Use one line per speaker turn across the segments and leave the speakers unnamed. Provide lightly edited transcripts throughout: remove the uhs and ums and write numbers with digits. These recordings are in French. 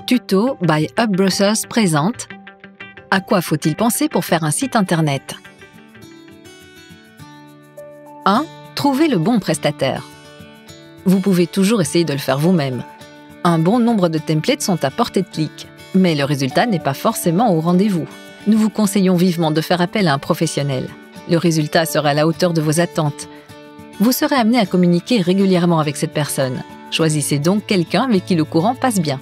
Tuto by UpBrowsers présente À quoi faut-il penser pour faire un site internet? 1. Trouvez le bon prestataire. Vous pouvez toujours essayer de le faire vous-même. Un bon nombre de templates sont à portée de clic, mais le résultat n'est pas forcément au rendez-vous. Nous vous conseillons vivement de faire appel à un professionnel. Le résultat sera à la hauteur de vos attentes. Vous serez amené à communiquer régulièrement avec cette personne. Choisissez donc quelqu'un avec qui le courant passe bien.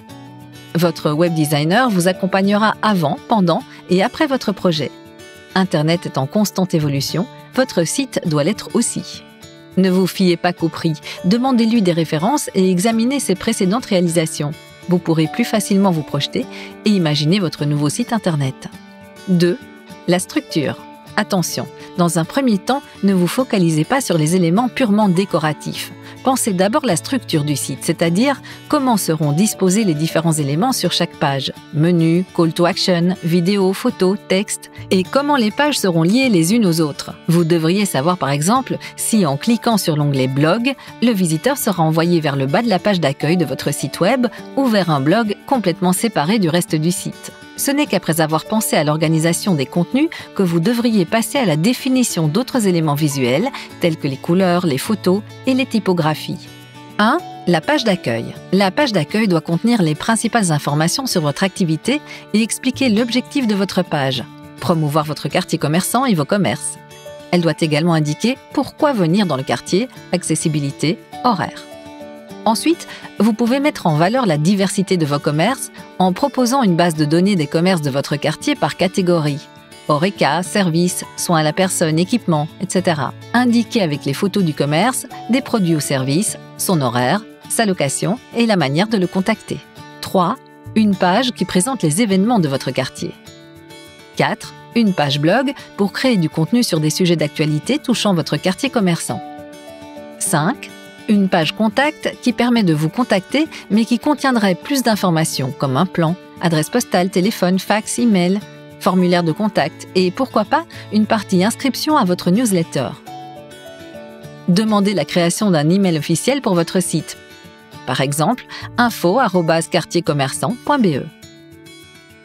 Votre web designer vous accompagnera avant, pendant et après votre projet. Internet est en constante évolution, votre site doit l'être aussi. Ne vous fiez pas qu'au prix, demandez-lui des références et examinez ses précédentes réalisations. Vous pourrez plus facilement vous projeter et imaginer votre nouveau site internet. 2. La structure. Attention, dans un premier temps, ne vous focalisez pas sur les éléments purement décoratifs. Pensez d'abord la structure du site, c'est-à-dire comment seront disposés les différents éléments sur chaque page. Menu, call to action, vidéo, photo, texte, et comment les pages seront liées les unes aux autres. Vous devriez savoir par exemple si en cliquant sur l'onglet blog, le visiteur sera envoyé vers le bas de la page d'accueil de votre site web ou vers un blog complètement séparé du reste du site. Ce n'est qu'après avoir pensé à l'organisation des contenus que vous devriez passer à la définition d'autres éléments visuels, tels que les couleurs, les photos et les typographies. 1. La page d'accueil. La page d'accueil doit contenir les principales informations sur votre activité et expliquer l'objectif de votre page. Promouvoir votre quartier commerçant et vos commerces. Elle doit également indiquer pourquoi venir dans le quartier, accessibilité, horaire. Ensuite, vous pouvez mettre en valeur la diversité de vos commerces en proposant une base de données des commerces de votre quartier par catégorie. Horeca, services, soins à la personne, équipements, etc. Indiquez avec les photos du commerce, des produits ou services, son horaire, sa location et la manière de le contacter. 3. Une page qui présente les événements de votre quartier. 4. Une page blog pour créer du contenu sur des sujets d'actualité touchant votre quartier commerçant. 5. Une page contact qui permet de vous contacter mais qui contiendrait plus d'informations comme un plan, adresse postale, téléphone, fax, email, formulaire de contact et pourquoi pas une partie inscription à votre newsletter. Demandez la création d'un email officiel pour votre site. Par exemple, info@quartiercommerçant.be.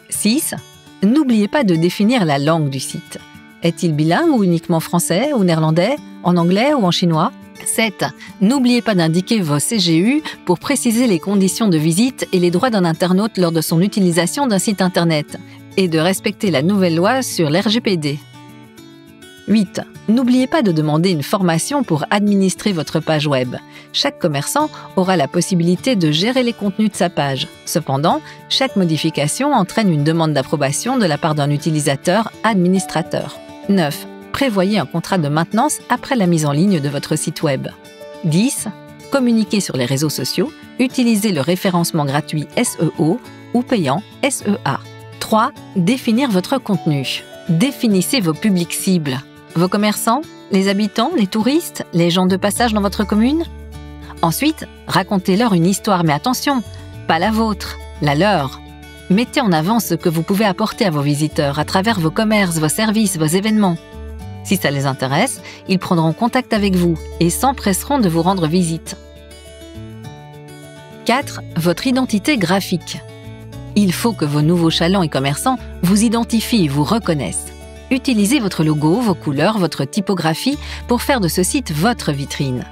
6. N'oubliez pas de définir la langue du site. Est-il bilingue ou uniquement français ou néerlandais, en anglais ou en chinois? 7. N'oubliez pas d'indiquer vos CGU pour préciser les conditions de visite et les droits d'un internaute lors de son utilisation d'un site internet et de respecter la nouvelle loi sur l'RGPD. 8. N'oubliez pas de demander une formation pour administrer votre page web. Chaque commerçant aura la possibilité de gérer les contenus de sa page. Cependant, chaque modification entraîne une demande d'approbation de la part d'un utilisateur administrateur. 9. Prévoyez un contrat de maintenance après la mise en ligne de votre site web. 10. Communiquez sur les réseaux sociaux, utilisez le référencement gratuit SEO ou payant SEA. 3. Définir votre contenu. Définissez vos publics cibles. Vos commerçants, les habitants, les touristes, les gens de passage dans votre commune. Ensuite, racontez-leur une histoire, mais attention, pas la vôtre, la leur. Mettez en avant ce que vous pouvez apporter à vos visiteurs à travers vos commerces, vos services, vos événements. Si ça les intéresse, ils prendront contact avec vous et s'empresseront de vous rendre visite. 4. Votre identité graphique. Il faut que vos nouveaux chalands et commerçants vous identifient et vous reconnaissent. Utilisez votre logo, vos couleurs, votre typographie pour faire de ce site votre vitrine.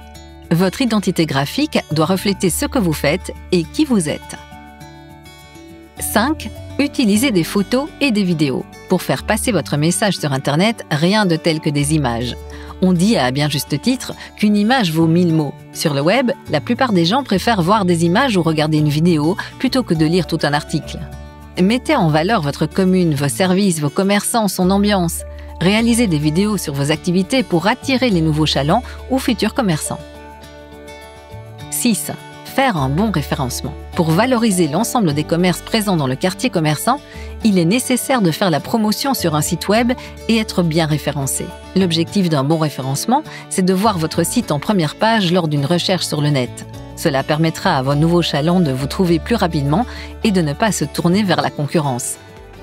Votre identité graphique doit refléter ce que vous faites et qui vous êtes. 5. Utilisez des photos et des vidéos. Pour faire passer votre message sur Internet, rien de tel que des images. On dit à bien juste titre qu'une image vaut 1000 mots. Sur le web, la plupart des gens préfèrent voir des images ou regarder une vidéo plutôt que de lire tout un article. Mettez en valeur votre commune, vos services, vos commerçants, son ambiance. Réalisez des vidéos sur vos activités pour attirer les nouveaux chalands ou futurs commerçants. 6. Faire un bon référencement. Pour valoriser l'ensemble des commerces présents dans le quartier commerçant, il est nécessaire de faire la promotion sur un site web et être bien référencé. L'objectif d'un bon référencement, c'est de voir votre site en première page lors d'une recherche sur le net. Cela permettra à vos nouveaux chalands de vous trouver plus rapidement et de ne pas se tourner vers la concurrence.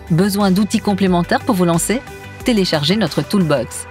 Besoin d'outils complémentaires pour vous lancer? Téléchargez notre Toolbox.